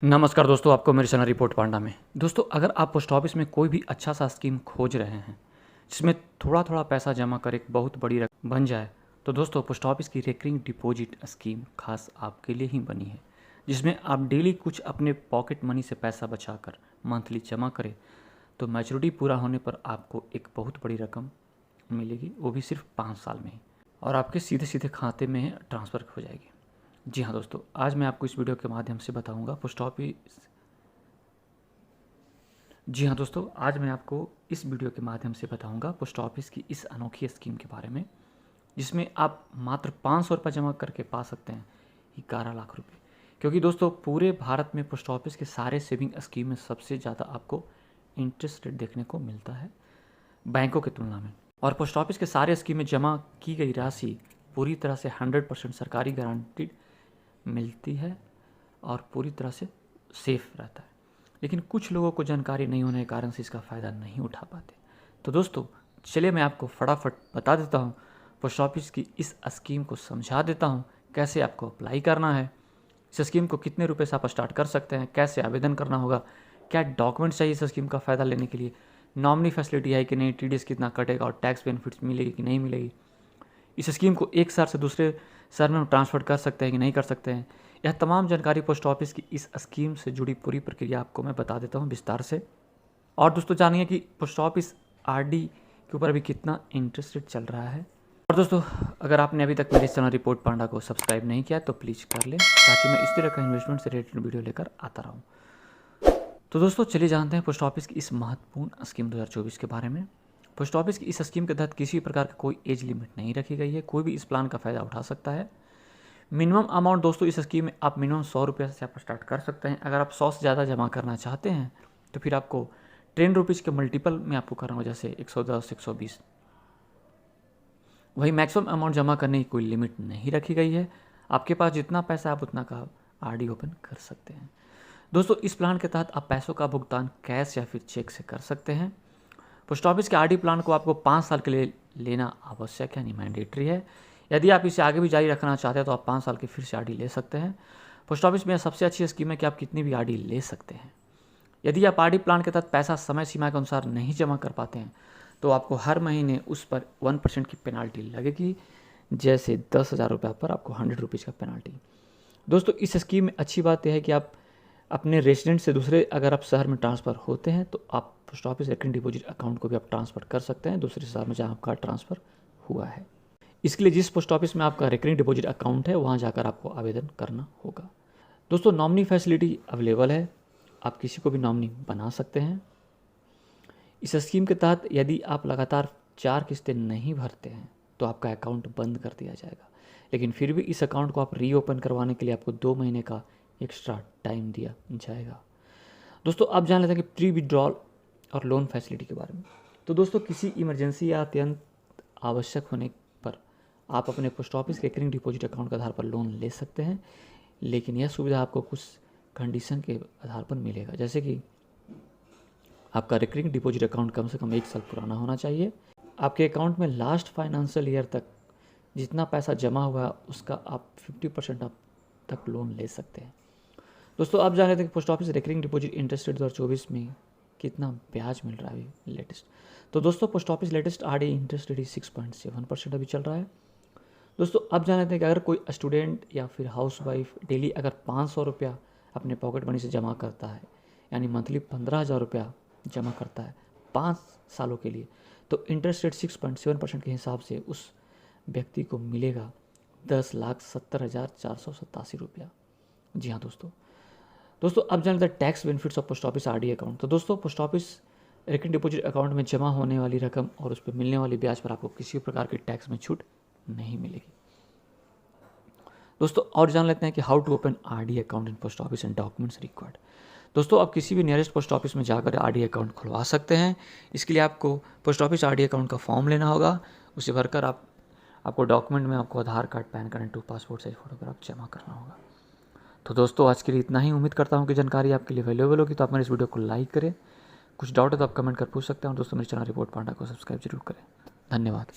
नमस्कार दोस्तों, आपको मेरे चैनल रिपोर्ट पांडा में। दोस्तों, अगर आप पोस्ट ऑफिस में कोई भी अच्छा सा स्कीम खोज रहे हैं जिसमें थोड़ा थोड़ा पैसा जमा कर एक बहुत बड़ी रकम बन जाए, तो दोस्तों पोस्ट ऑफिस की रेकरिंग डिपॉजिट स्कीम खास आपके लिए ही बनी है, जिसमें आप डेली कुछ अपने पॉकेट मनी से पैसा बचाकर मंथली जमा करें तो मैच्योरिटी पूरा होने पर आपको एक बहुत बड़ी रकम मिलेगी, वो भी सिर्फ 5 साल में ही, और आपके सीधे सीधे खाते में ट्रांसफ़र हो जाएगी। जी हाँ दोस्तों, आज मैं आपको इस वीडियो के माध्यम से बताऊंगा पोस्ट ऑफिस जी हाँ दोस्तों, आज मैं आपको इस वीडियो के माध्यम से बताऊंगा पोस्ट ऑफिस की इस अनोखी स्कीम के बारे में, जिसमें आप मात्र 500 रुपये जमा करके पा सकते हैं 11 लाख रुपए। क्योंकि दोस्तों पूरे भारत में पोस्ट ऑफिस के सारे सेविंग स्कीम में सबसे ज़्यादा आपको इंटरेस्ट रेट देखने को मिलता है बैंकों की तुलना में, और पोस्ट ऑफिस के सारे स्कीम में जमा की गई राशि पूरी तरह से 100% सरकारी गारंटीड मिलती है और पूरी तरह से सेफ रहता है। लेकिन कुछ लोगों को जानकारी नहीं होने के कारण से इसका फ़ायदा नहीं उठा पाते। तो दोस्तों चलिए मैं आपको फटाफट बता देता हूँ, पोस्ट ऑफिस की इस स्कीम को समझा देता हूँ, कैसे आपको अप्लाई करना है, इस स्कीम को कितने रुपए से आप स्टार्ट कर सकते हैं, कैसे आवेदन करना होगा, क्या डॉक्यूमेंट्स चाहिए इस स्कीम का फ़ायदा लेने के लिए, नॉमिनी फैसिलिटी है कि नहीं, टीडीएस कितना कटेगा और टैक्स बेनिफिट्स मिलेगी कि नहीं मिलेगी, इस स्कीम को एक शहर से दूसरे शहर में ट्रांसफ़र कर सकते हैं कि नहीं कर सकते हैं। यह तमाम जानकारी पोस्ट ऑफिस की इस स्कीम से जुड़ी पूरी प्रक्रिया आपको मैं बता देता हूं विस्तार से। और दोस्तों जानिए कि पोस्ट ऑफिस आरडी के ऊपर अभी कितना इंटरेस्ट रेट चल रहा है। और दोस्तों अगर आपने अभी तक मेरे चैनल रिपोर्ट पांडा को सब्सक्राइब नहीं किया तो प्लीज़ कर लें, ताकि मैं इस तरह का इन्वेस्टमेंट से रिलेटेड वीडियो लेकर आता रहूँ। तो दोस्तों चलिए जानते हैं पोस्ट ऑफिस की इस महत्वपूर्ण स्कीम 2024 के बारे में। पोस्ट ऑफिस की इस स्कीम के तहत किसी प्रकार का कोई एज लिमिट नहीं रखी गई है, कोई भी इस प्लान का फ़ायदा उठा सकता है। मिनिमम अमाउंट दोस्तों इस स्कीम में आप मिनिमम 100 रुपये से आप स्टार्ट कर सकते हैं। अगर आप 100 से ज़्यादा जमा करना चाहते हैं तो फिर आपको 10 रुपीज़ के मल्टीपल में आपको करना होगा, जैसे 110, 120। वही मैक्सिमम अमाउंट जमा करने की कोई लिमिट नहीं रखी गई है। आपके पास जितना पैसा आप उतना का आरडी ओपन कर सकते हैं। दोस्तों इस प्लान के तहत आप पैसों का भुगतान कैश या फिर चेक से कर सकते हैं। पोस्ट ऑफिस के आरडी प्लान को आपको 5 साल के लिए लेना आवश्यक है, यानी मैंडेटरी है। यदि आप इसे आगे भी जारी रखना चाहते हैं तो आप 5 साल की फिर से आरडी ले सकते हैं। पोस्ट ऑफिस में सबसे अच्छी स्कीम है कि आप कितनी भी आरडी ले सकते हैं। यदि आप आरडी प्लान के तहत पैसा समय सीमा के अनुसार नहीं जमा कर पाते हैं तो आपको हर महीने उस पर 1% की पेनाल्टी लगेगी, जैसे 10,000 रुपये पर आपको 100 रुपीज़ का पेनाल्टी। दोस्तों इस स्कीम में अच्छी बात यह है कि आप अपने रेजिडेंट से दूसरे अगर आप शहर में ट्रांसफ़र होते हैं तो आप post office recurring deposit account को भी आप ट्रांसफ़र कर सकते हैं दूसरे शहर में जहां आपका ट्रांसफ़र हुआ है। इसके लिए जिस पोस्ट ऑफिस में आपका रेकरिंग डिपॉजिट अकाउंट है वहां जाकर आपको आवेदन करना होगा। दोस्तों नॉमिनी फैसिलिटी अवेलेबल है, आप किसी को भी नॉमिनी बना सकते हैं। इस स्कीम के तहत यदि आप लगातार 4 किस्तें नहीं भरते हैं तो आपका अकाउंट बंद कर दिया जाएगा, लेकिन फिर भी इस अकाउंट को आप रीओपन करवाने के लिए आपको 2 महीने का एक्स्ट्रा टाइम दिया जाएगा। दोस्तों अब जान लेते हैं कि प्री विड्रॉल और लोन फैसिलिटी के बारे में। तो दोस्तों किसी इमरजेंसी या अत्यंत आवश्यक होने पर आप अपने पोस्ट ऑफिस के रेकरिंग डिपॉजिट अकाउंट के आधार पर लोन ले सकते हैं, लेकिन यह सुविधा आपको कुछ कंडीशन के आधार पर मिलेगा, जैसे कि आपका रेकरिंग डिपॉजिट अकाउंट कम से कम 1 साल पुराना होना चाहिए। आपके अकाउंट में लास्ट फाइनेंशियल ईयर तक जितना पैसा जमा हुआ है उसका आप 50% आप तक लोन ले सकते हैं। दोस्तों आप जान लेते हैं कि post office recurring deposit interest rate 2024 में कितना ब्याज मिल रहा है लेटेस्ट। तो दोस्तों post office latest RD interest rate 6.7% अभी चल रहा है। दोस्तों अब जान लेते हैं कि अगर कोई स्टूडेंट या फिर हाउस वाइफ डेली अगर 500 रुपया अपने पॉकेट मनी से जमा करता है, यानी मंथली 15,000 रुपया जमा करता है 5 सालों के लिए, तो इंटरेस्ट रेट 6.7% के हिसाब से उस व्यक्ति को मिलेगा 10,70,487 रुपया। जी हाँ दोस्तों अब जान लेते हैं tax benefits of post office RD account. तो दोस्तों post office recurring deposit account में जमा होने वाली रकम और उस पर मिलने वाली ब्याज पर आपको किसी प्रकार की टैक्स में छूट नहीं मिलेगी। दोस्तों और जान लेते हैं कि how to open RD account in post office and documents required. दोस्तों आप किसी भी नियरेस्ट पोस्ट ऑफिस में जाकर आरडी अकाउंट खुलवा सकते हैं। इसके लिए आपको पोस्ट ऑफिस आरडी अकाउंट का फॉर्म लेना होगा, उसे भरकर आपको डॉक्यूमेंट में आपको Aadhaar card, PAN card, 2 passport size photograph जमा करना होगा। तो दोस्तों आज के लिए इतना ही। उम्मीद करता हूँ कि जानकारी आपके लिए वैल्यूएबल होगी। तो आप मेरे इस वीडियो को लाइक करें, कुछ डाउट है तो आप कमेंट कर पूछ सकते हैं, और दोस्तों मेरे चैनल रिपोर्ट पांडा को सब्सक्राइब जरूर करें। धन्यवाद।